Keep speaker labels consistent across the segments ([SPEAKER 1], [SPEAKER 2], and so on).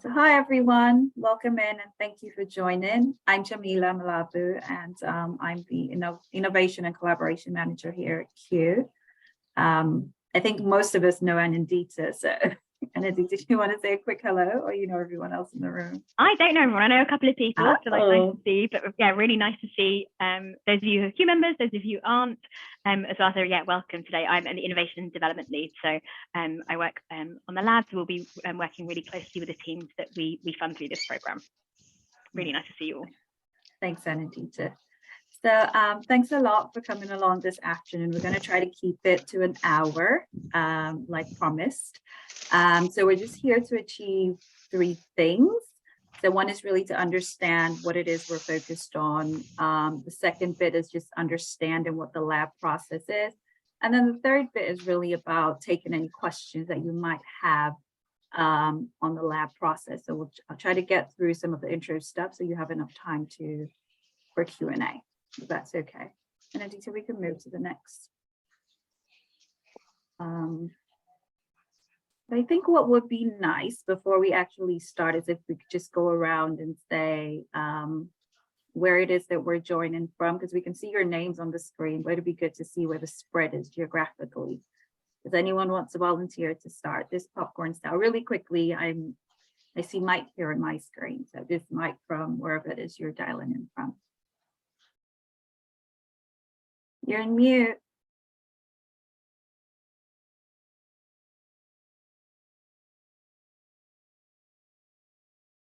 [SPEAKER 1] So hi everyone, welcome in and thank you for joining. I'm Jamila Malabu and I'm the Innovation and Collaboration Manager here at Q. I think most of us know Anindita, so Anindita, did you want to say a quick hello or you know everyone else in the room?
[SPEAKER 2] I don't know everyone, I know a couple of people, so like nice to see, but yeah, really nice to see those of you who are Q members, those of you who aren't, as well. So yeah, welcome today. I'm the Innovation and Development Lead, so I work on the lab, so we'll be working really closely with the teams that we fund through this program. Really nice to see you all.
[SPEAKER 1] Thanks, Anindita. So thanks a lot for coming along this afternoon. We're going to try to keep it to an hour, like promised. So we're just here to achieve three things. So one is really to understand what it is we're focused on. The second bit is just understanding what the lab process is. And then the third bit is really about taking any questions that you might have on the lab process. So I'll try to get through some of the intro stuff so you have enough time for Q&A. If that's okay. And Anindita, we can move to the next. I think what would be nice before we actually start is if we could just go around and say where it is that we're joining from, because we can see your names on the screen, but it'd be good to see where the spread is geographically. Does anyone want to volunteer to start this popcorn style? Really quickly, I see Mike here on my screen. So this Mike from wherever it is you're dialing in from. You're on mute.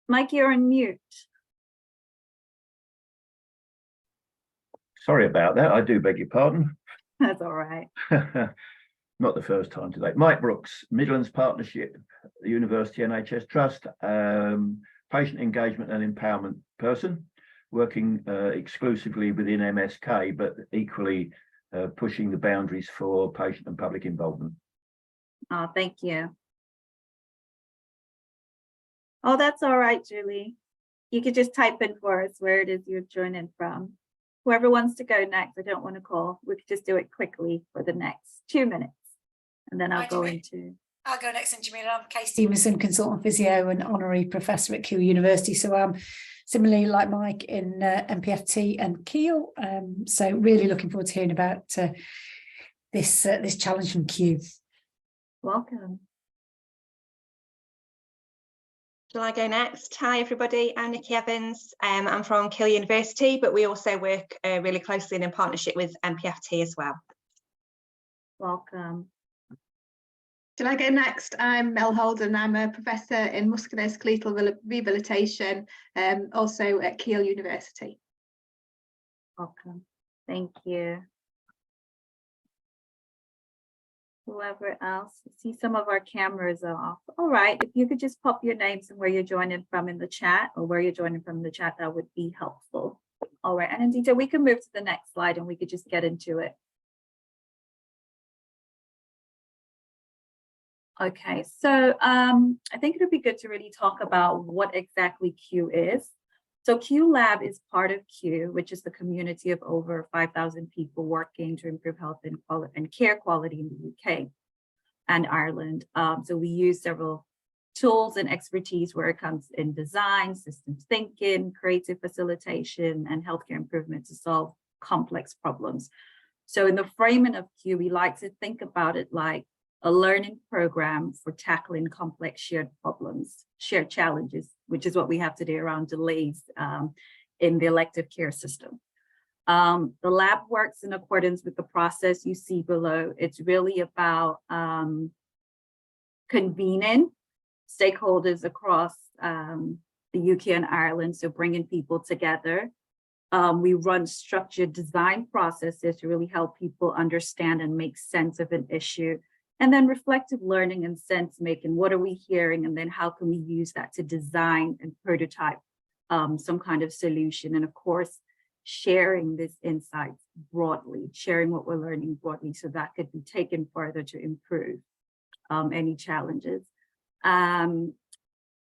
[SPEAKER 1] Mike, you're on mute.
[SPEAKER 3] Sorry about that. I do beg your pardon.
[SPEAKER 1] That's all right.
[SPEAKER 3] Not the first time today. Mike Brooks, Midlands Partnership, University NHS Trust, patient engagement and empowerment person, working exclusively within MSK, but equally pushing the boundaries for patient and public involvement.
[SPEAKER 1] Oh, thank you. Oh, that's all right, Julie. You could just type in for us where it is you're joining from. Whoever wants to go next, I don't want to call. We could just do it quickly for the next 2 minutes. And then I'll go
[SPEAKER 4] next, and Jamila. I'm Kay Stevenson, consultant physio and honorary professor at Keele University. So I'm similarly like Mike in MPFT and Keele. So really looking forward to hearing about this challenge from Q.
[SPEAKER 1] Welcome.
[SPEAKER 5] Shall I go next? Hi everybody, I'm Nikki Evans. I'm from Keele University, but we also work really closely in partnership with MPFT as well.
[SPEAKER 1] Welcome.
[SPEAKER 6] Shall I go next? I'm Mel Holden. I'm a professor in musculoskeletal rehabilitation, also at Keele University.
[SPEAKER 1] Welcome. Thank you. Whoever else, I see some of our cameras are off. All right, if you could just pop your names and where you're joining from in the chat, or where you're joining from in the chat, that would be helpful. All right, and Anindita, we can move to the next slide and we could just get into it. Okay, so I think it would be good to really talk about what exactly Q is. So Q Lab is part of Q, which is the community of over 5,000 people working to improve health and care quality in the UK and Ireland. So we use several tools and expertise where it comes in design, systems thinking, creative facilitation, and healthcare improvement to solve complex problems. So in the framing of Q, we like to think about it like a learning program for tackling complex shared problems, shared challenges, which is what we have today around delays in the elective care system. The lab works in accordance with the process you see below. It's really about convening stakeholders across the UK and Ireland, so bringing people together. We run structured design processes to really help people understand and make sense of an issue. And then reflective learning and sense making. What are we hearing? And then how can we use that to design and prototype some kind of solution? And of course, sharing this insights broadly, sharing what we're learning broadly, so that could be taken further to improve any challenges. I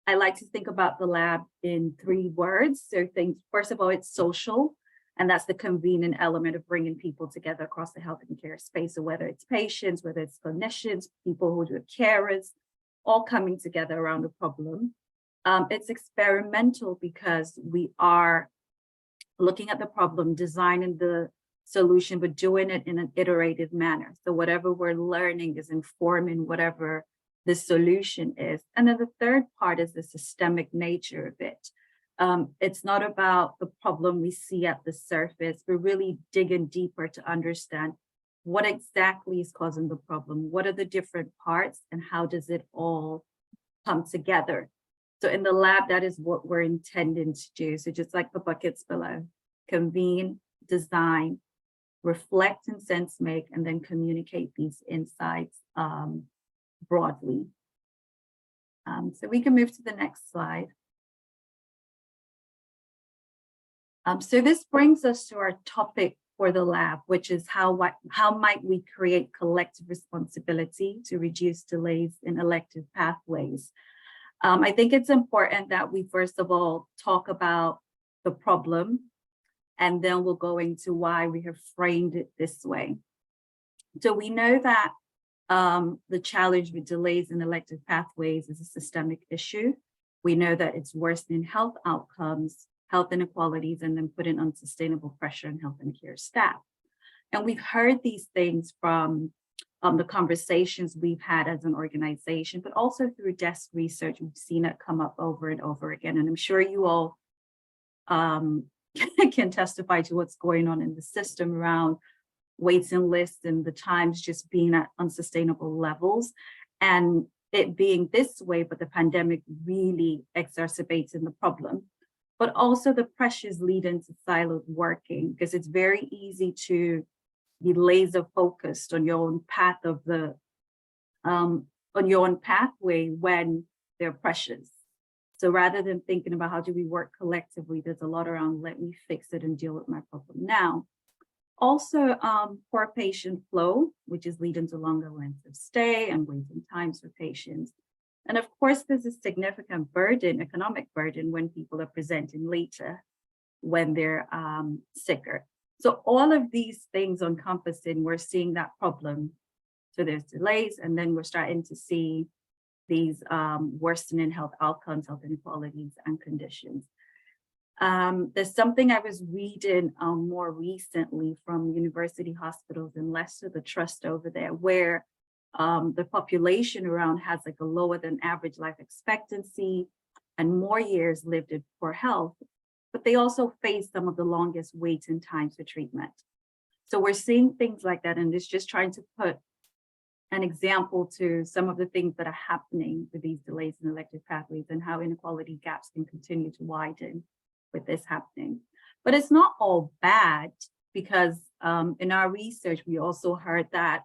[SPEAKER 1] like to think about the lab in 3 words. So first of all, it's social. And that's the convening element of bringing people together across the health and care space. So whether it's patients, whether it's clinicians, people who do carers, all coming together around a problem. It's experimental because we are looking at the problem, designing the solution, but doing it in an iterative manner. So whatever we're learning is informing whatever the solution is. And then the third part is the systemic nature of it. It's not about the problem we see at the surface. We're really digging deeper to understand what exactly is causing the problem. What are the different parts and how does it all come together? So in the lab, that is what we're intending to do. So just like the buckets below, convene, design, reflect and sense make, and then communicate these insights broadly. So we can move to the next slide. So this brings us to our topic for the lab, which is how might we create collective responsibility to reduce delays in elective pathways. I think it's important that we first of all talk about the problem, and then we'll go into why we have framed it this way. So we know that the challenge with delays in elective pathways is a systemic issue. We know that it's worsening health outcomes, health inequalities, and then putting unsustainable pressure on health and care staff. And we've heard these things from the conversations we've had as an organization, but also through desk research, we've seen it come up over and over again. And I'm sure you all can testify to what's going on in the system around waiting lists and the times just being at unsustainable levels. And it being this way, but the pandemic really exacerbating the problem. But also the pressures leading to siloed working, because it's very easy to be laser focused on your own path of the on your own pathway when there are pressures. So rather than thinking about how do we work collectively, there's a lot around let me fix it and deal with my problem now. Also, poor patient flow, which is leading to longer lengths of stay and waiting times for patients. And of course, there's a significant burden, economic burden, when people are presenting later, when they're sicker. So all of these things encompassing, we're seeing that problem. So there's delays, and then we're starting to see these worsening health outcomes, health inequalities, and conditions. There's something I was reading more recently from University Hospitals in Leicester, the trust over there, where the population around has like a lower than average life expectancy and more years lived in poor health, but they also face some of the longest waiting times for treatment. So we're seeing things like that, and it's just trying to put an example to some of the things that are happening with these delays in elective pathways and how inequality gaps can continue to widen with this happening. But it's not all bad, because in our research, we also heard that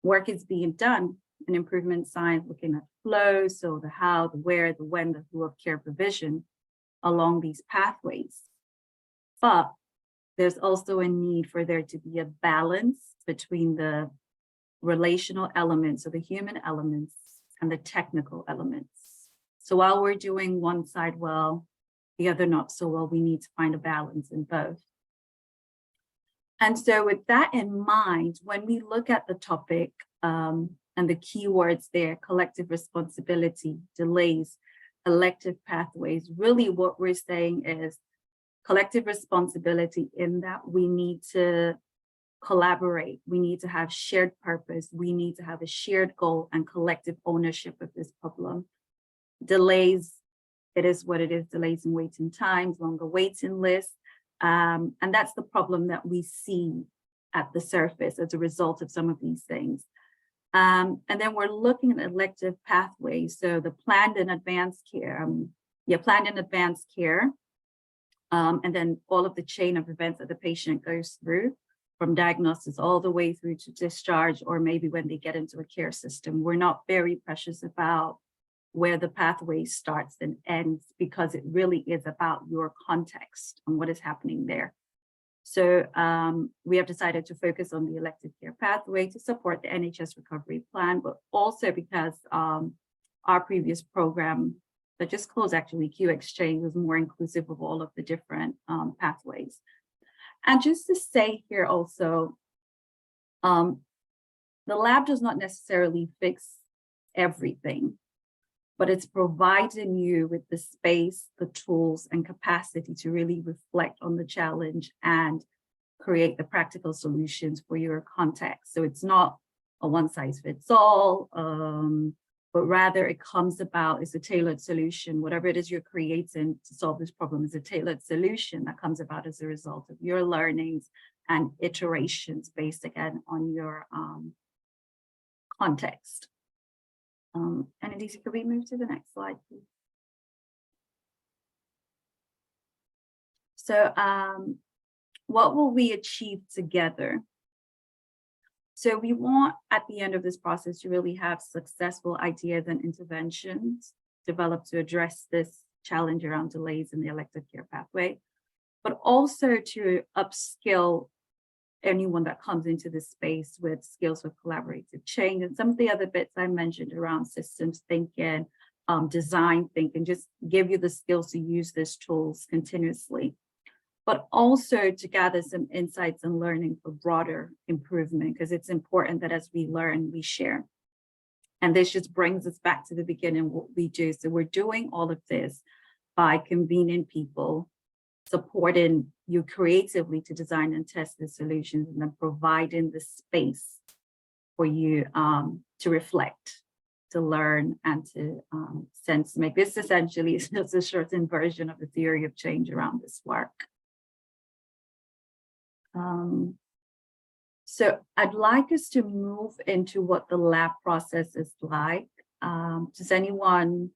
[SPEAKER 1] work is being done in improvement science, looking at flow, so the how, the where, the when, the who of care provision along these pathways. But there's also a need for there to be a balance between the relational elements, or the human elements, and the technical elements. So while we're doing one side well, the other not so well, we need to find a balance in both. And so with that in mind, when we look at the topic and the keywords there, collective responsibility, delays, elective pathways, really what we're saying is collective responsibility in that we need to collaborate, we need to have shared purpose, we need to have a shared goal and collective ownership of this problem. Delays, it is what it is, delays in waiting times, longer waiting lists. And that's the problem that we see at the surface as a result of some of these things. And then we're looking at elective pathways. So the planned and advanced care, planned and advanced care, and then all of the chain of events that the patient goes through, from diagnosis all the way through to discharge, or maybe when they get into a care system. We're not very precious about where the pathway starts and ends, because it really is about your context and what is happening there. So we have decided to focus on the elective care pathway to support the NHS recovery plan, but also because our previous program that just closed, actually, Q Exchange, was more inclusive of all of the different pathways. And just to say here also, the lab does not necessarily fix everything, but it's providing you with the space, the tools, and capacity to really reflect on the challenge and create the practical solutions for your context. So it's not a one-size-fits-all, but rather it comes about as a tailored solution. Whatever it is you're creating to solve this problem is a tailored solution that comes about as a result of your learnings and iterations based again on your context. And Aditi, could we move to the next slide, please? So what will we achieve together? So we want at the end of this process to really have successful ideas and interventions developed to address this challenge around delays in the elective care pathway, but also to upskill anyone that comes into this space with skills of collaborative change. And some of the other bits I mentioned around systems thinking, design thinking, just give you the skills to use these tools continuously, but also to gather some insights and learning for broader improvement, because it's important that as we learn, we share. And this just brings us back to the beginning, what we do. So we're doing all of this by convening people, supporting you creatively to design and test the solutions, and then providing the space for you to reflect, to learn, and to sense make. This essentially is just a shortened version of the theory of change around this work. So I'd like us to move into what the lab process is like. Does anyone,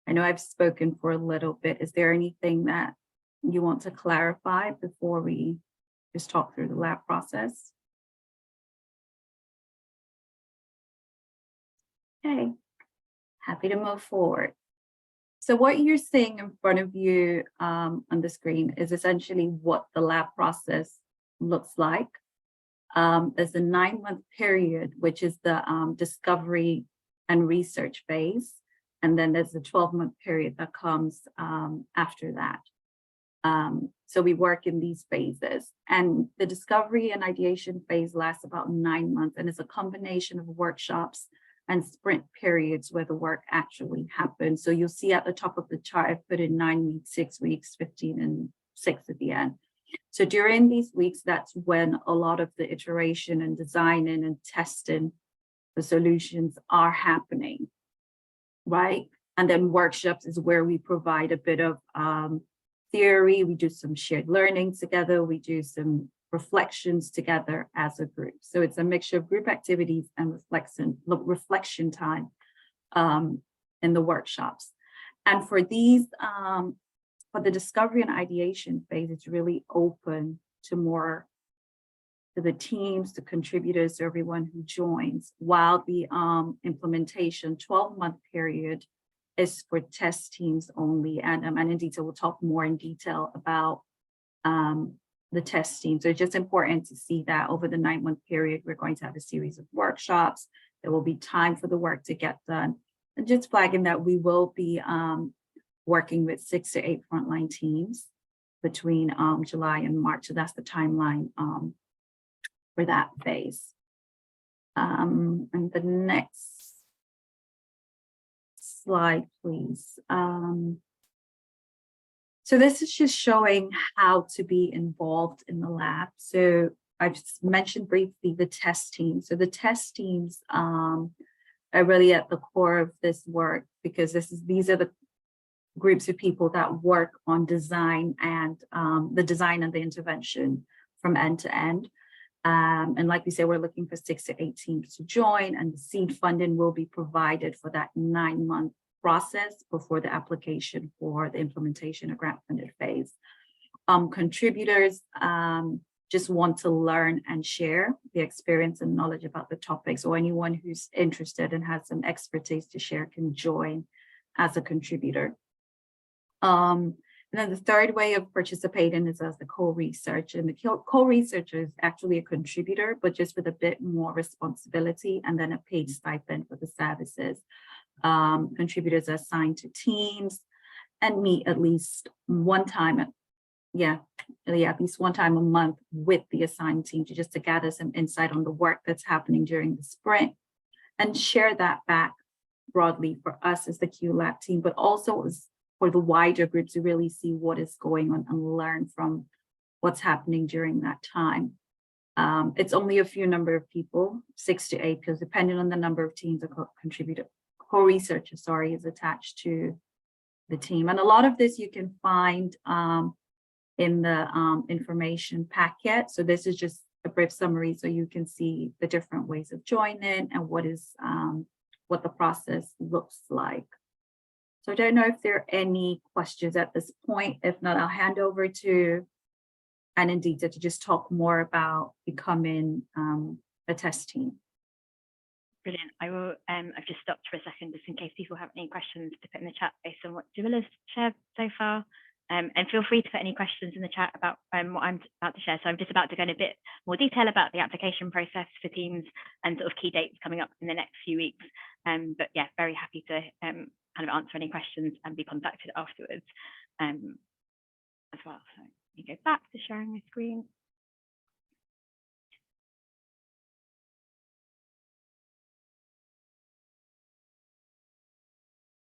[SPEAKER 1] I know I've spoken for a little bit, is there anything that you want to clarify before we just talk through the lab process? Okay, happy to move forward. So what you're seeing in front of you on the screen is essentially what the lab process looks like. There's a 9-month period, which is the discovery and research phase. And then there's a 12-month period that comes after that. So we work in these phases, and the discovery and ideation phase lasts about 9 months, and it's a combination of workshops and sprint periods where the work actually happens. So you'll see at the top of the chart, I've put in 9 weeks, 6 weeks, 15 and 6 at the end. So during these weeks, that's when a lot of the iteration and designing and testing the solutions are happening, right? And then workshops is where we provide a bit of theory, we do some shared learning together, we do some reflections together as a group. So it's a mixture of group activities and reflection time in the workshops. And for these, for the discovery and ideation phase, it's really open to the teams, the contributors, everyone who joins, while the implementation 12-month period is for test teams only. And Anindita will talk more in detail about the test team. So it's just important to see that over the 9-month period, we're going to have a series of workshops. There will be time for the work to get done. And just flagging that we will be working with 6 to 8 frontline teams between July and March. So that's the timeline for that phase. And the next slide, please. So this is just showing how to be involved in the lab. So I've just mentioned briefly the test team. So the test teams are really at the core of this work, because these are the groups of people that work on design and the design and the intervention from end to end. And like we said, we're looking for 6 to 8 teams to join, and the seed funding will be provided for that 9-month process before the application for the implementation of grant funded phase. Contributors just want to learn and share the experience and knowledge about the topics, or anyone who's interested and has some expertise to share can join as a contributor. And then the third way of participating is as the co-research, and the co-researcher is actually a contributor, but just with a bit more responsibility, and then a paid stipend for the services. Contributors are assigned to teams and meet at least one time, at least one time a month with the assigned team to gather some insight on the work that's happening during the sprint, and share that back broadly for us as the Q Lab team, but also as for the wider group to really see what is going on and learn from what's happening during that time. It's only a few number of people, 6 to 8, because depending on the number of teams a co-researcher, is attached to the team. And a lot of this you can find in the information packet. So this is just a brief summary so you can see the different ways of joining and what the process looks like. So I don't know if there are any questions at this point. If not, I'll hand over to Anindita to just talk more about becoming a test team.
[SPEAKER 2] Brilliant. I will. I've just stopped for a second just in case people have any questions to put in the chat based on what Jamila's shared so far. And feel free to put any questions in the chat about what I'm about to share. So I'm just about to go in a bit more detail about the application process for teams and sort of key dates coming up in the next few weeks. But yeah, very happy to kind of answer any questions and be contacted afterwards as well. So let me go back to sharing my screen.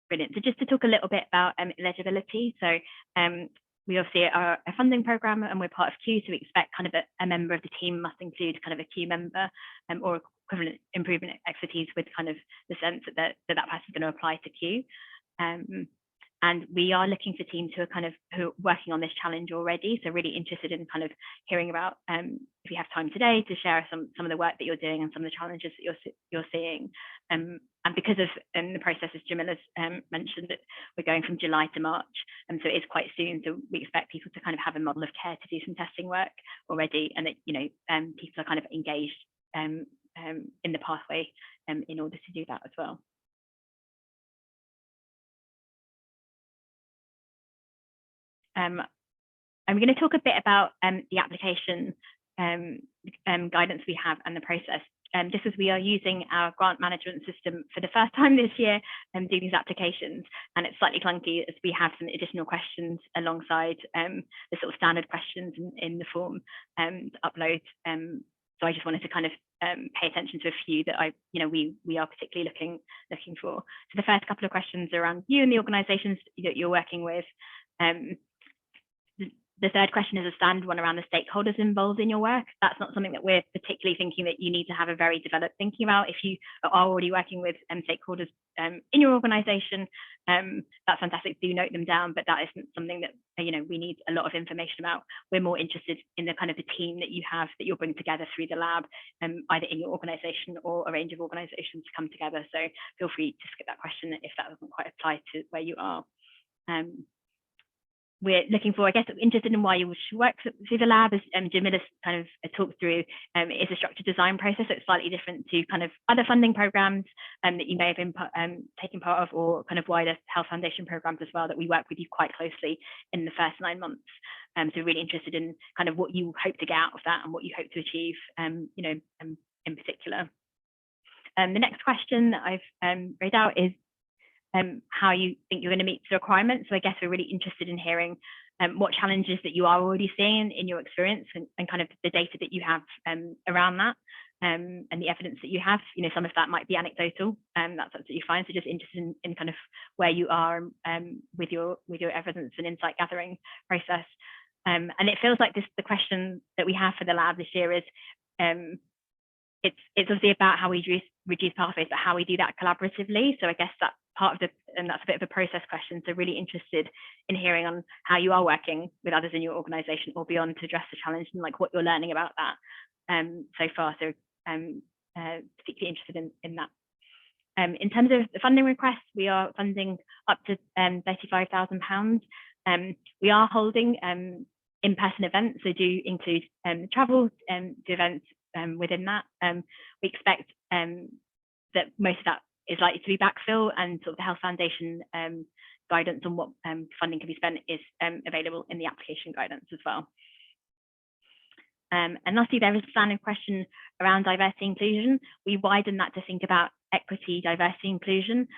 [SPEAKER 2] Brilliant. So just to talk a little bit about eligibility. So we obviously are a funding program and we're part of Q, so we expect kind of a member of the team must include kind of a Q member or equivalent improvement expertise with kind of the sense that that person's going to apply to Q. And we are looking for teams who are working on this challenge already. So really interested in kind of hearing about if you have time today to share some of the work that you're doing and some of the challenges that you're seeing. And because of the process, as Jamila's mentioned, that we're going from July to March, and so it is quite soon. So we expect people to kind of have a model of care to do some testing work already, and that people are kind of engaged in the pathway in order to do that as well. I'm going to talk a bit about the application guidance we have and the process. Just as we are using our grant management system for the first time this year and doing these applications, and it's slightly clunky as we have some additional questions alongside the sort of standard questions in the form to upload. So I just wanted to kind of pay attention to a few that we are particularly looking for. So the first couple of questions are around you and the organisations that you're working with. The third question is a standard one around the stakeholders involved in your work. That's not something that we're particularly thinking that you need to have a very developed thinking about. If you are already working with stakeholders in your organisation, that's fantastic. Do note them down, but that isn't something that we need a lot of information about. We're more interested in the kind of the team that you have that you'll bring together through the lab, either in your organisation or a range of organisations to come together. So feel free to skip that question if that doesn't quite apply to where you are. We're looking for, I guess, interested in why you should work through the lab, as Jamila's kind of talked through. It's a structured design process, so it's slightly different to kind of other funding programs that you may have been taking part of, or kind of wider Health Foundation programs as well, that we work with you quite closely in the first 9 months. So really interested in kind of what you hope to get out of that and what you hope to achieve, in particular. The next question that I've read out is how you think you're going to meet the requirements. So I guess we're really interested in hearing what challenges that you are already seeing in your experience and kind of the data that you have around that and the evidence that you have. Some of that might be anecdotal, that's absolutely fine. So just interested in kind of where you are with your evidence and insight gathering process. And it feels like the question that we have for the lab this year is it's obviously about how we reduce pathways, but how we do that collaboratively. So I guess that part of and that's a bit of a process question. So really interested in hearing on how you are working with others in your organisation or beyond to address the challenge and like what you're learning about that so far. So particularly interested in that. In terms of the funding requests, we are funding up to £35,000. We are holding in-person events, so do include travel to events within that. We expect that most of that is likely to be backfill, and sort of the Health Foundation guidance on what funding can be spent is available in the application guidance as well. And lastly, there is a standard question around diversity inclusion. We widen that to think about equity, diversity, inclusion.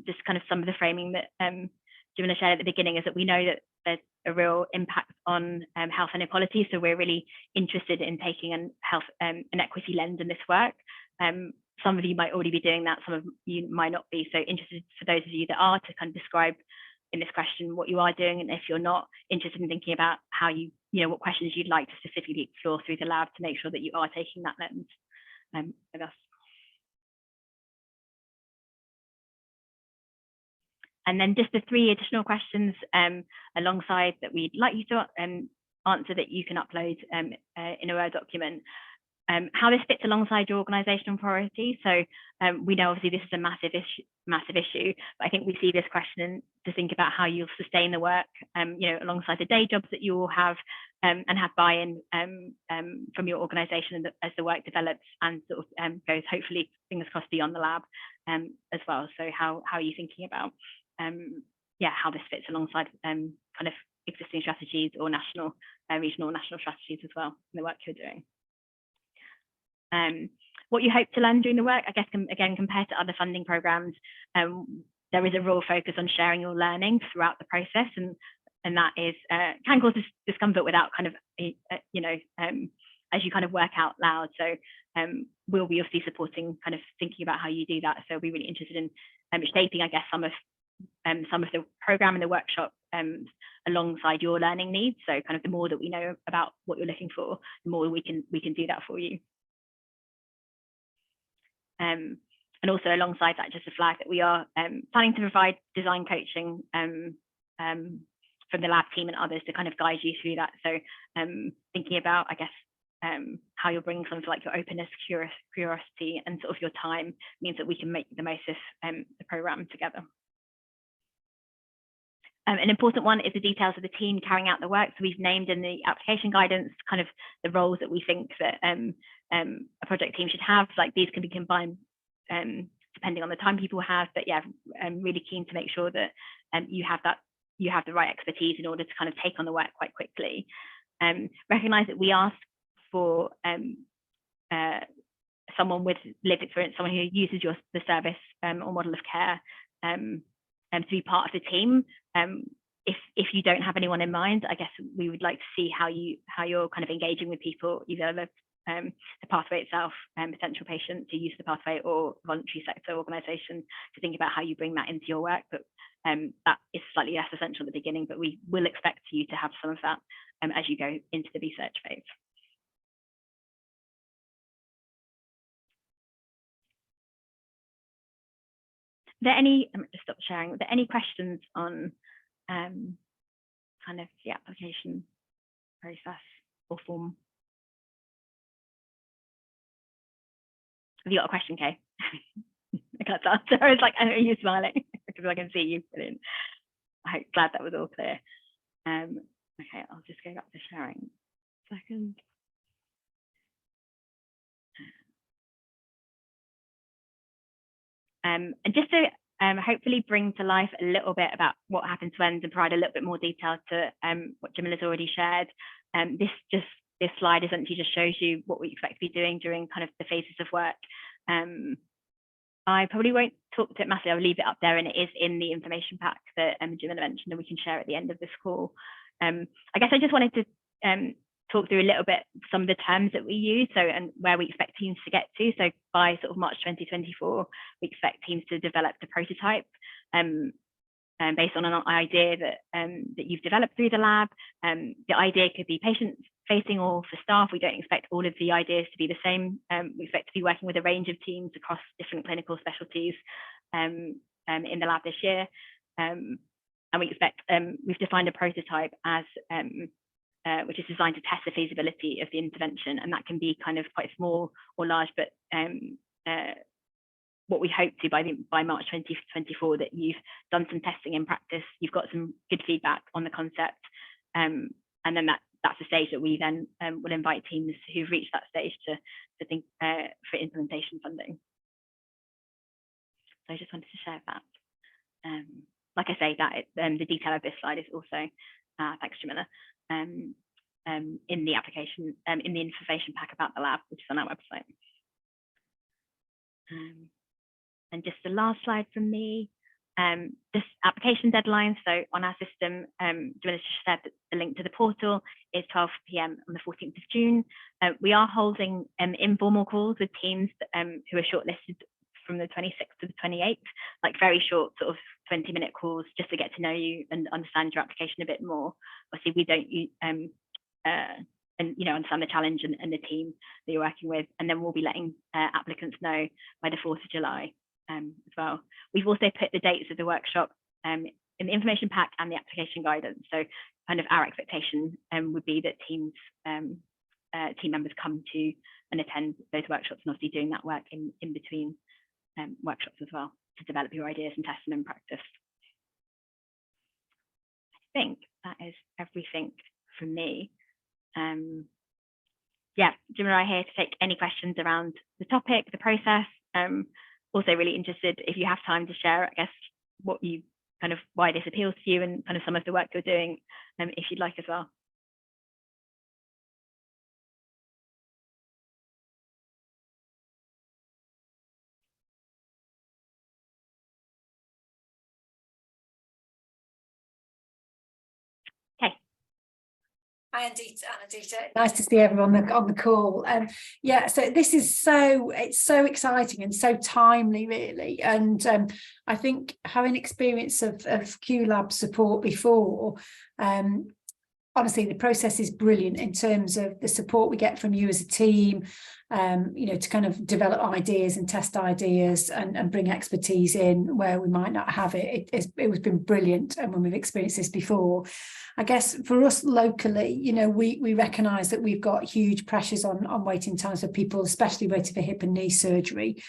[SPEAKER 2] Just kind of some of the framing that Jamila shared at the beginning is that we know that there's a real impact on health inequality. So we're really interested in taking an health an equity lens in this work. some of you might already be doing that, some of you might not be. So interested for those of you that are to kind of describe in this question what you are doing, and if you're not, interested in thinking about how you know, what questions you'd like to specifically explore through the lab to make sure that you are taking that lens with us. And then just the 3 additional questions alongside that we'd like you to answer that you can upload in a Word document. How this fits alongside your organisational priorities. So we know obviously this is a massive issue, but I think we see this question to think about how you'll sustain the work, you know, alongside the day jobs that you will have, and have buy-in from your organisation as the work develops and sort of goes, hopefully, fingers crossed, beyond the lab as well. So how are you thinking about how this fits alongside kind of existing strategies or national, regional, national strategies as well in the work you're doing. What you hope to learn during the work, I guess, again, compared to other funding programs, there is a real focus on sharing your learning throughout the process, and that is can cause discomfort without kind of, you know, as you kind of work out loud. So we'll be obviously supporting kind of thinking about how you do that. So we'll be really interested in shaping, I guess, some of the program and the workshop alongside your learning needs. So kind of the more that we know about what you're looking for, the more we can do that for you. And also alongside that, just a flag that we are planning to provide design coaching from the lab team and others to kind of guide you through that. So thinking about, I guess, how you're bringing something like your openness, curiosity, and sort of your time means that we can make the most of the program together. An important one is the details of the team carrying out the work. So we've named in the application guidance kind of the roles that we think that a project team should have. Like these can be combined depending on the time people have, but yeah, I'm really keen to make sure that you have the right expertise in order to kind of take on the work quite quickly. Recognize that we ask for someone with lived experience, someone who uses the service or model of care to be part of the team. If you don't have anyone in mind, I guess we would like to see how you're kind of engaging with people, either the pathway itself, potential patients who use the pathway, or voluntary sector organisation, to think about how you bring that into your work. But that is slightly less essential at the beginning, but we will expect you to have some of that as you go into the research phase. Are there any, just stop sharing, are there any questions on kind of the application process or form? Have you got a question, Kay? I can't answer. I was like, are you smiling? Because I can see you. Brilliant. I'm glad that was all clear. Okay, I'll just go back to sharing. Second. And just to hopefully bring to life a little bit about what happens when, and provide a little bit more detail to what Jamila's already shared. This slide essentially just shows you what we expect to be doing during kind of the phases of work. I probably won't talk to it massively. I'll leave it up there, and it is in the information pack that Jamila mentioned, and we can share at the end of this call. I guess I just wanted to talk through a little bit some of the terms that we use, so and where we expect teams to get to. So by sort of March 2024, we expect teams to develop the prototype based on an idea that you've developed through the lab. The idea could be patient-facing or for staff. We don't expect all of the ideas to be the same. We expect to be working with a range of teams across different clinical specialties in the lab this year. And we expect, we've defined a prototype as which is designed to test the feasibility of the intervention, and that can be kind of quite small or large, but what we hope to by March 2024, that you've done some testing in practice, you've got some good feedback on the concept, and then that's the stage that we then will invite teams who've reached that stage to think for implementation funding. So I just wanted to share that. Like I say, that the detail of this slide is also, thanks Jamila, in the application, in the information pack about the lab, which is on our website. And just the last slide from me. this application deadline. So on our system, Jamila said that the link to the portal is 12 p.m. on the 14th of June. We are holding informal calls with teams who are shortlisted from the 26th to the 28th, like very short sort of 20-minute calls just to get to know you and understand your application a bit more. Obviously, we don't and understand the challenge and the team that you're working with, and then we'll be letting applicants know by the 4th of July as well. We've also put the dates of the workshop in the information pack and the application guidance. So kind of our expectation would be that team members come to and attend those workshops, and obviously doing that work in between workshops as well to develop your ideas and test them in practice. I think that is everything from me. Yeah, Jim and I are here to take any questions around the topic, the process. Also really interested if you have time to share, I guess, what you kind of, why this appeals to you and kind of some of the work you're doing, if you'd like as well. Okay.
[SPEAKER 7] Hi, Anita.
[SPEAKER 4] Nice to see everyone on the call. Yeah, so this is it's so exciting and so timely, really. And I think having experience of QLab support before, honestly, the process is brilliant in terms of the support we get from you as a team, to kind of develop ideas and test ideas and bring expertise in where we might not have it. It has been brilliant, and when we've experienced this before. I guess for us locally, we recognise that we've got huge pressures on waiting times for people, especially waiting for hip and knee surgery.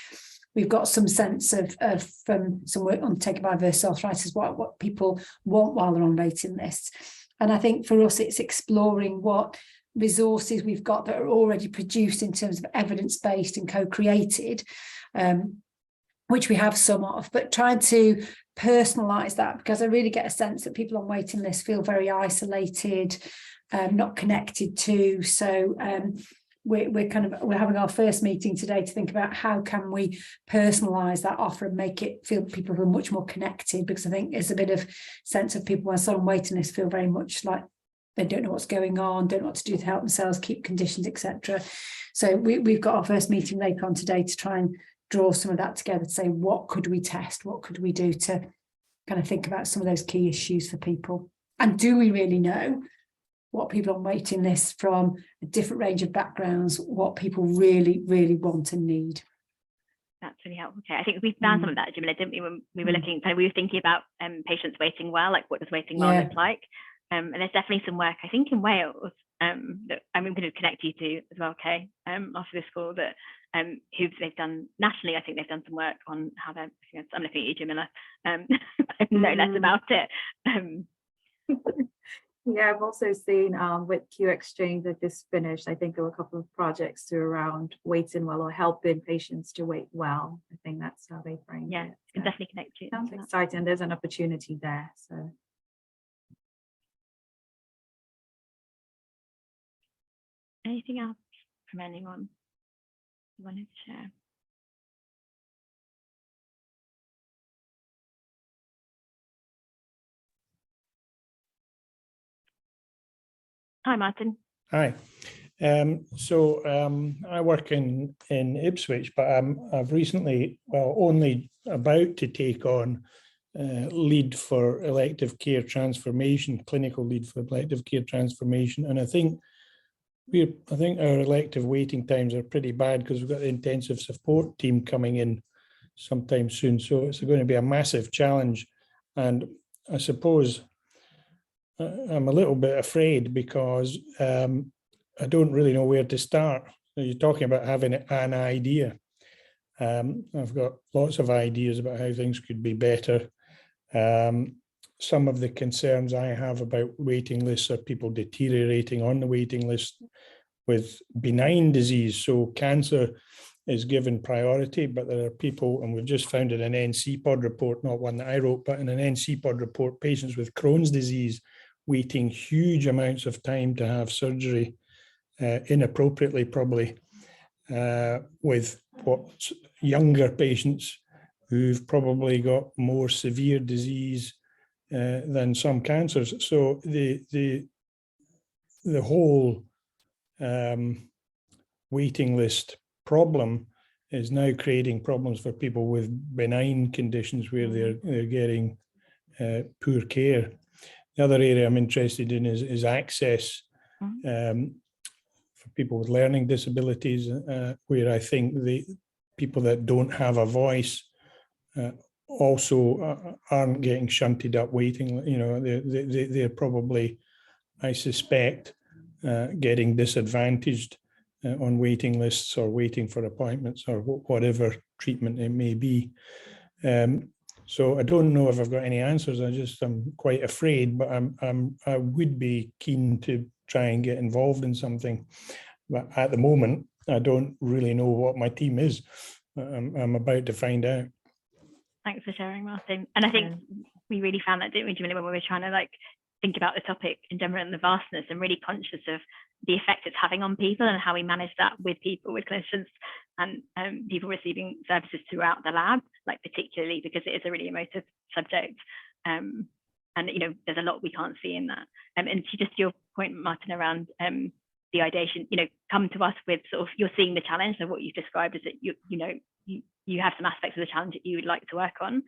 [SPEAKER 4] We've got some sense of from some work undertaken by Versus Arthritis, what people want while they're on waiting lists. And I think for us, it's exploring what resources we've got that are already produced in terms of evidence-based and co-created, which we have some of, but trying to personalise that, because I really get a sense that people on waiting lists feel very isolated, not connected to. So we're having our first meeting today to think about how can we personalise that offer and make it feel people feel much more connected, because I think there's a bit of sense of people when they're on waiting lists feel very much like they don't know what's going on, don't know what to do to help themselves, keep conditions, etc. So we've got our first meeting later on today to try and draw some of that together to say, what could we test? What could we do to kind of think about some of those key issues for people? And do we really know what people on waiting lists from a different range of backgrounds, what people really, really want and need?
[SPEAKER 2] That's really helpful. Okay, I think we found some of that, Jamila, didn't we, when we were looking, we were thinking about patients waiting well, like what does waiting well look like? And there's definitely some work, I think, in Wales, that I'm going to connect you to as well, Kay, after this call, that who they've done nationally. I think they've done some work on how they're, I'm looking at you, Jamila, I know less about it.
[SPEAKER 1] Yeah, I've also seen with Q Exchange that just finished, I think there were a couple of projects to around waiting well or helping patients to wait well. I think that's how they framed it.
[SPEAKER 2] Can definitely connect you.
[SPEAKER 1] Sounds exciting. There's an opportunity there. So.
[SPEAKER 2] Anything else from anyone you wanted to share? Hi, Martin.
[SPEAKER 8] Hi. I work in Ipswich, but I've recently, only about to take on lead for elective care transformation, clinical lead for elective care transformation, and I think our elective waiting times are pretty bad because we've got the intensive support team coming in sometime soon. So it's going to be a massive challenge. And I suppose I'm a little bit afraid because I don't really know where to start. You're talking about having an idea. I've got lots of ideas about how things could be better. Some of the concerns I have about waiting lists are people deteriorating on the waiting list with benign disease. So cancer is given priority, but there are people, and we've just found in an NCPOD report, not one that I wrote, but in an NCPOD report, patients with Crohn's disease waiting huge amounts of time to have surgery, inappropriately probably, with what younger patients who've probably got more severe disease than some cancers. So the whole waiting list problem is now creating problems for people with benign conditions where they're getting poor care. The other area I'm interested in is access for people with learning disabilities, where I think the people that don't have a voice also aren't getting shunted up waiting. You know, they're probably, I suspect, getting disadvantaged on waiting lists or waiting for appointments or whatever treatment it may be. So I don't know if I've got any answers. I'm quite afraid, but I would be keen to try and get involved in something. But at the moment, I don't really know what my team is. I'm about to find out.
[SPEAKER 2] Thanks for sharing, Martin. And I think we really found that, didn't we, Jamila, when we were trying to like think about the topic in general and the vastness, and really conscious of the effect it's having on people and how we manage that with people, with clinicians and people receiving services throughout the lab, like particularly because it is a really emotive subject. And, you know, there's a lot we can't see in that. And to just your point, Martin, around the ideation, you know, come to us with sort of, you're seeing the challenge. So what you've described is that you have some aspects of the challenge that you would like to work on.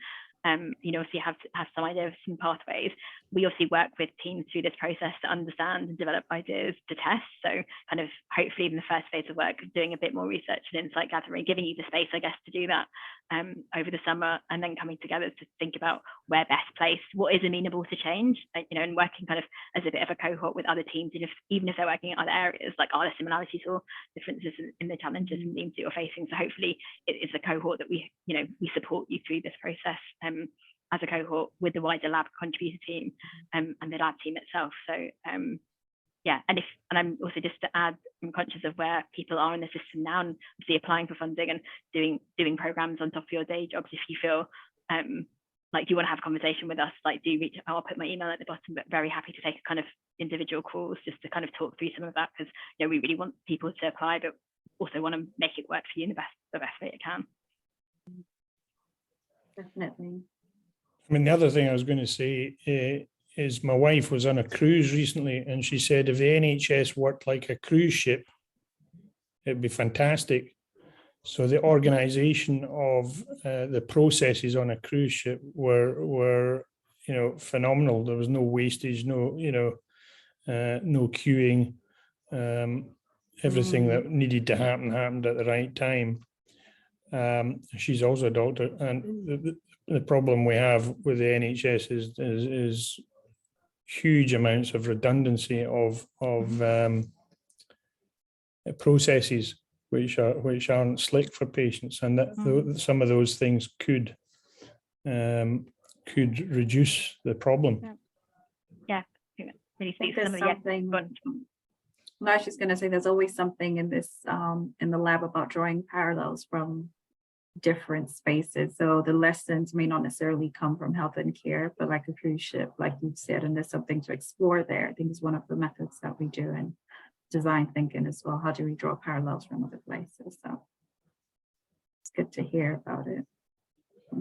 [SPEAKER 2] You know, if you have some idea of some pathways, we obviously work with teams through this process to understand and develop ideas to test. So kind of hopefully in the first phase of work, doing a bit more research and insight gathering, giving you the space, I guess, to do that over the summer, and then coming together to think about where best placed, what is amenable to change, you know, and working kind of as a bit of a cohort with other teams, and even if they're working in other areas, like are there similarities or differences in the challenges and themes that you're facing. So hopefully it is a cohort that we support you through this process as a cohort with the wider lab contributor team and the lab team itself. So yeah, and I'm also, just to add, I'm conscious of where people are in the system now, and obviously applying for funding and doing programs on top of your day jobs. If you feel like you want to have a conversation with us, like do reach out. I'll put my email at the bottom, but very happy to take a kind of individual calls just to kind of talk through some of that, because you know we really want people to apply, but also want to make it work for you in the best way it can.
[SPEAKER 1] Definitely.
[SPEAKER 8] I mean, the other thing I was going to say is my wife was on a cruise recently, and she said if the NHS worked like a cruise ship, it'd be fantastic. So the organisation of the processes on a cruise ship were phenomenal. There was no wastage, no queuing. Everything that needed to happen happened at the right time. She's also a doctor, and the problem we have with the NHS is huge amounts of redundancy of processes which aren't slick for patients, and that some of those things could reduce the problem.
[SPEAKER 2] Yeah, really speaks to
[SPEAKER 1] something. No, I was just going to say there's always something in this in the lab about drawing parallels from different spaces. So the lessons may not necessarily come from health and care, but like a cruise ship, like you said, and there's something to explore there. I think it's one of the methods that we do in design thinking as well. How do we draw parallels from other places? So it's good to hear about it. I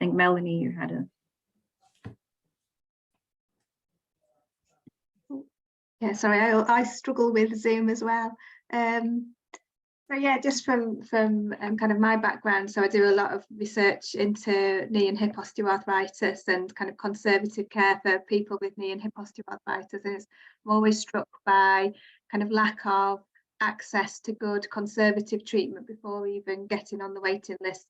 [SPEAKER 1] think Melanie, you had a
[SPEAKER 6] Yeah, sorry, I struggle with Zoom as well. So yeah, just from kind of my background, so I do a lot of research into knee and hip osteoarthritis and kind of conservative care for people with knee and hip osteoarthritis. And I'm always struck by kind of lack of access to good conservative treatment before even getting on the waiting list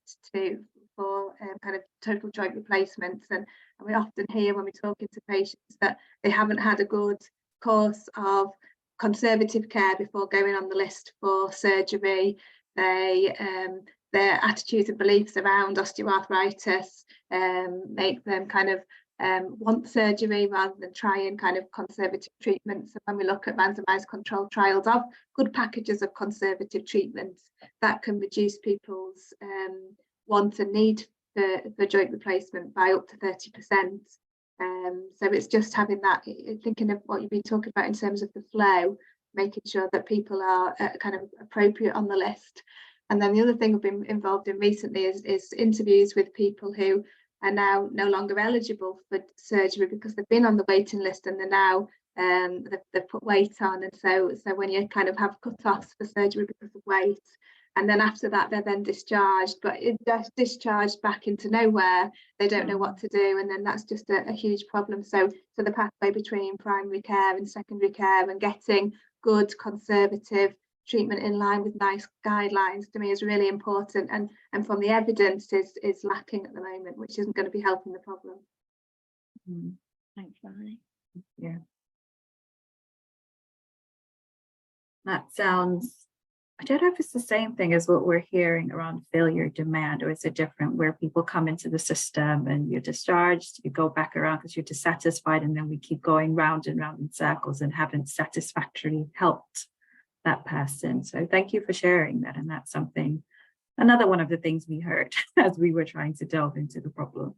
[SPEAKER 6] for kind of total joint replacements. And we often hear when we're talking to patients that they haven't had a good course of conservative care before going on the list for surgery. Their attitudes and beliefs around osteoarthritis make them kind of want surgery rather than trying kind of conservative treatments. And when we look at randomized controlled trials of good packages of conservative treatments, that can reduce people's want and need for joint replacement by up to 30%. So it's just having that, thinking of what you've been talking about in terms of the flow, making sure that people are kind of appropriate on the list. And then the other thing I've been involved in recently is interviews with people who are now no longer eligible for surgery because they've been on the waiting list and they're now they've put weight on, and so when you kind of have cut-offs for surgery because of weight, and then after that they're then discharged, but it's discharged back into nowhere. They don't know what to do, and then that's just a huge problem. So the pathway between primary care and secondary care and getting good conservative treatment in line with nice guidelines, to me, is really important, and from the evidence is lacking at the moment, which isn't going to be helping the problem.
[SPEAKER 2] Thanks, Melanie.
[SPEAKER 1] Yeah. That sounds, I don't know if it's the same thing as what we're hearing around failure demand, or is it different, where people come into the system and you're discharged, you go back around because you're dissatisfied, and then we keep going round and round in circles and haven't satisfactorily helped that person. So thank you for sharing that. And that's something, another one of the things we heard as we were trying to delve into the problem.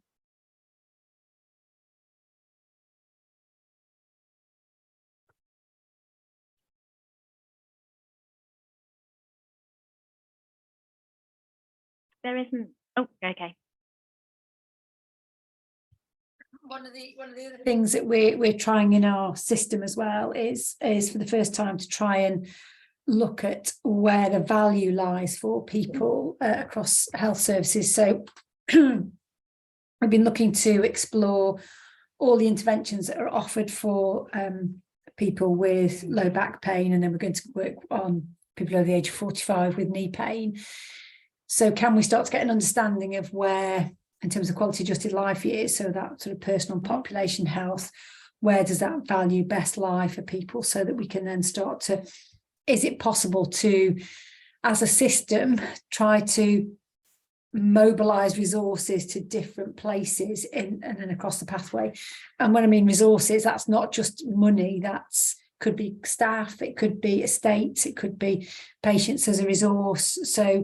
[SPEAKER 2] There isn't. Oh, okay.
[SPEAKER 7] One of the other
[SPEAKER 4] Things that we're trying in our system as well is for the first time to try and look at where the value lies for people across health services. So we've been looking to explore all the interventions that are offered for people with low back pain, and then we're going to work on people over the age of 45 with knee pain. So can we start to get an understanding of where, in terms of quality adjusted life years, so that sort of personal population health, where does that value best lie for people, so that we can then start to, is it possible to, as a system, try to mobilize resources to different places and then across the pathway. And when I mean resources, that's not just money, that's could be staff, it could be estates, it could be patients as a resource. So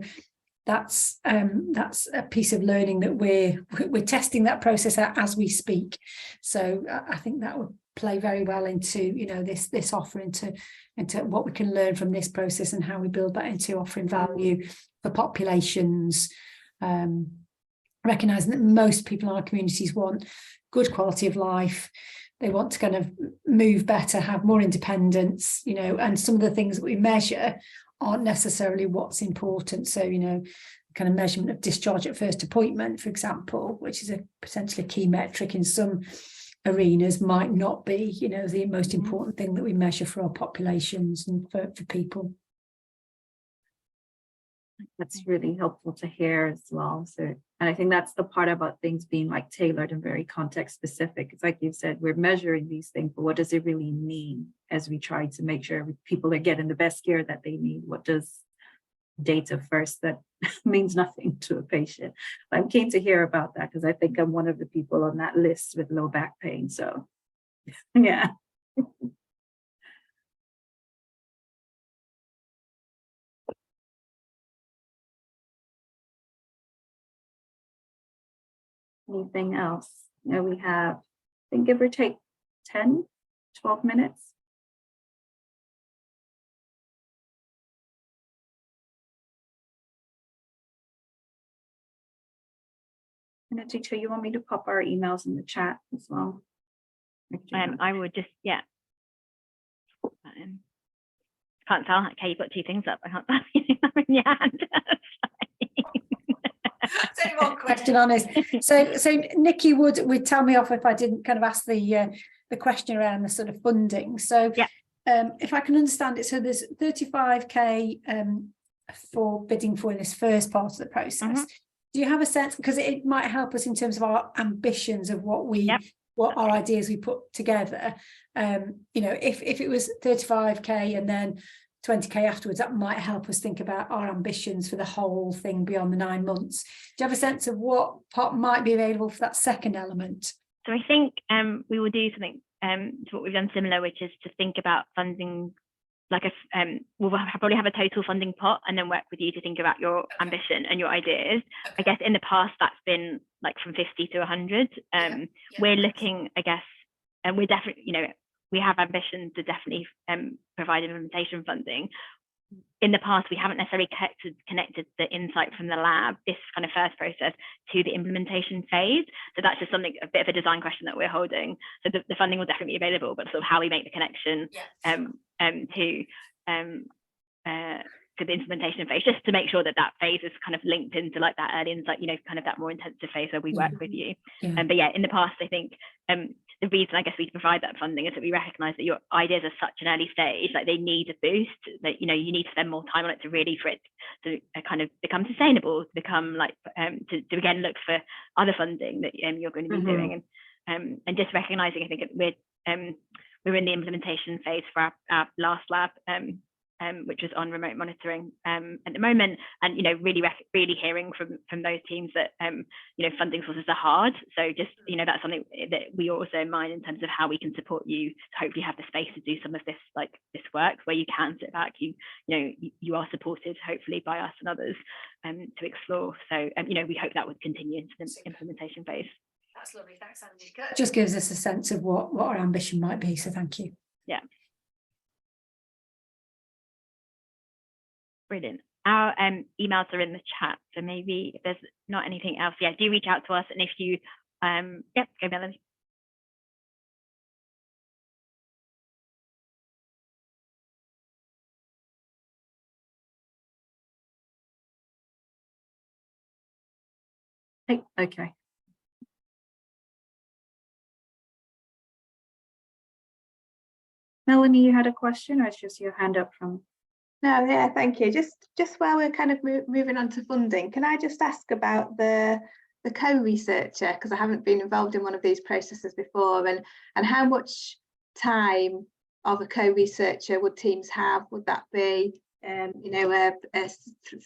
[SPEAKER 4] that's a piece of learning that we're testing that process out as we speak. So I think that would play very well into, you know, this offer into what we can learn from this process and how we build that into offering value for populations, recognizing that most people in our communities want good quality of life. They want to kind of move better, have more independence, you know, and some of the things that we measure aren't necessarily what's important. So, you know, kind of measurement of discharge at first appointment, for example, which is a potentially key metric in some arenas, might not be, you know, the most important thing that we measure for our populations and for people.
[SPEAKER 1] That's really helpful to hear as well. So, and I think that's the part about things being like tailored and very context specific. It's like you said, we're measuring these things, but what does it really mean as we try to make sure people are getting the best care that they need? What does data first that means nothing to a patient? But I'm keen to hear about that, because I think I'm one of the people on that list with low back pain. So yeah. Anything else? Now we have, I think, give or take 10, 12 minutes. And Aditya, you want me to pop our emails in the chat as well?
[SPEAKER 2] I would just, yeah. Can't tell. Okay, you've got two things up. I can't tell you in your hand.
[SPEAKER 7] It's only one
[SPEAKER 4] Question
[SPEAKER 7] question.
[SPEAKER 4] honest. So Nikki would tell me off if I didn't kind of ask the question around the sort of funding. So
[SPEAKER 2] yeah.
[SPEAKER 4] If I can understand it, so there's 35k for bidding for in this first part of the process. Do you have a sense, because it might help us in terms of our ambitions of what we what our ideas we put together, you know, if it was 35k and then 20k afterwards, that might help us think about our ambitions for the whole thing beyond the 9 months. Do you have a sense of what pot might be available for that second element?
[SPEAKER 2] So I think we will do something to what we've done similar, which is to think about funding, like we'll probably have a total funding pot and then work with you to think about your ambition and your ideas. I guess in the past that's been like from 50 to 100. We're looking, I guess, and we're definitely, you know, we have ambition to definitely provide implementation funding. in the past, we haven't necessarily connected the insight from the lab, this kind of first process, to the implementation phase. So that's just something, a bit of a design question that we're holding. So the funding will definitely be available, but sort of how we make the connection to the implementation phase, just to make sure that that phase is kind of linked into like that early insight, you know, kind of that more intensive phase where we work with you. But yeah, in the past, I think the reason I guess we provide that funding is that we recognise that your ideas are such an early stage, like they need a boost, that, you know, you need to spend more time on it to really, for it to kind of become sustainable, to become like, to again look for other funding that you're going to be doing. And just recognising, I think we're in the implementation phase for our last lab, which is on remote monitoring at the moment, and you know, really hearing from those teams that you know, funding sources are hard. So just, you know, that's something that we also mind in terms of how we can support you to hopefully have the space to do some of this, like this work, where you can sit back, you know, you are supported hopefully by us and others to explore. So you know, we hope that would continue into the implementation phase.
[SPEAKER 7] That's lovely. Thanks, Andy.
[SPEAKER 4] Just gives us a sense of what our ambition might be. So thank you.
[SPEAKER 2] Yeah. Brilliant. Our emails are in the chat, so maybe if there's not anything else, yeah, do reach out to us. And if you, yeah, go Melanie.
[SPEAKER 1] Okay. Melanie, you had a question, or it's just your hand up from?
[SPEAKER 6] No, yeah, thank you. Just while we're kind of moving on to funding, can I just ask about the co-researcher, because I haven't been involved in one of these processes before, and how much time of a co-researcher would teams have? Would that be you know,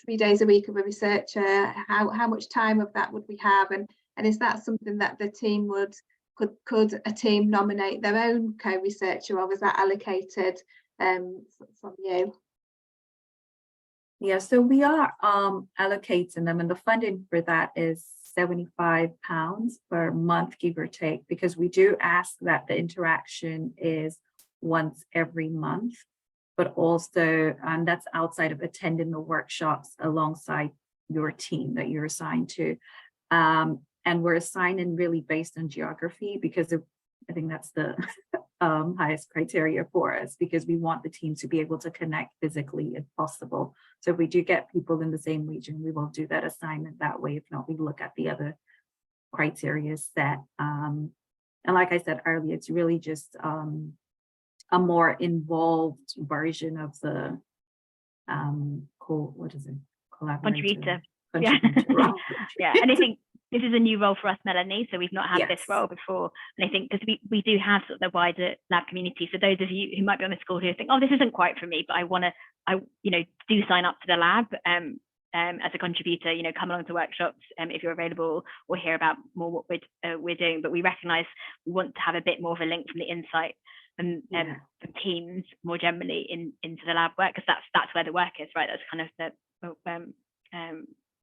[SPEAKER 6] 3 days a week of a researcher? How much time of that would we have, and is that something that the team could a team nominate their own co-researcher, or was that allocated from you?
[SPEAKER 1] Yeah, so we are allocating them, and the funding for that is £75 per month, give or take, because we do ask that the interaction is once every month, but also, and that's outside of attending the workshops alongside your team that you're assigned to. And we're assigning really based on geography, because I think that's the highest criteria for us, because we want the team to be able to connect physically if possible. So if we do get people in the same region, we will do that assignment that way. If not, we look at the other criteria set. And like I said earlier, it's really just a more involved version of the
[SPEAKER 2] contributor.
[SPEAKER 1] Yeah.
[SPEAKER 2] Yeah, and I think this is a new role for us, Melanie, so we've not had this role before. And I think because we do have sort of the wider lab community, so those of you who might be on this call who think, oh, this isn't quite for me, but I you know, do sign up to the lab as a contributor, you know, come along to workshops if you're available, or hear about more what we're doing. But we recognise we want to have a bit more of a link from the insight and from teams more generally into the lab work, because that's where the work is, right? That's kind of the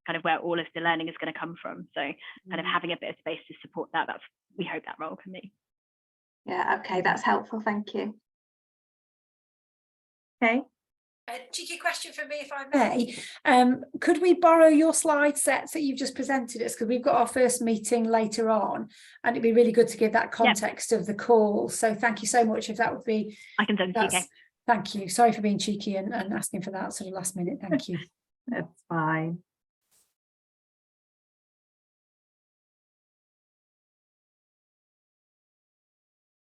[SPEAKER 2] kind of where all of the learning is going to come from. So kind of having a bit of space to support that, we hope that role can be.
[SPEAKER 6] Yeah, okay, that's helpful, thank you.
[SPEAKER 1] Okay.
[SPEAKER 7] A cheeky question for me, if I may.
[SPEAKER 4] Could we borrow your slide sets that you've just presented us, because we've got our first meeting later on, and it'd be really good to give that context of the call. So thank you so much. If that would be,
[SPEAKER 2] I can send it to you.
[SPEAKER 4] Thank you. Sorry for being cheeky and asking for that sort of last minute. Thank you.
[SPEAKER 1] That's fine.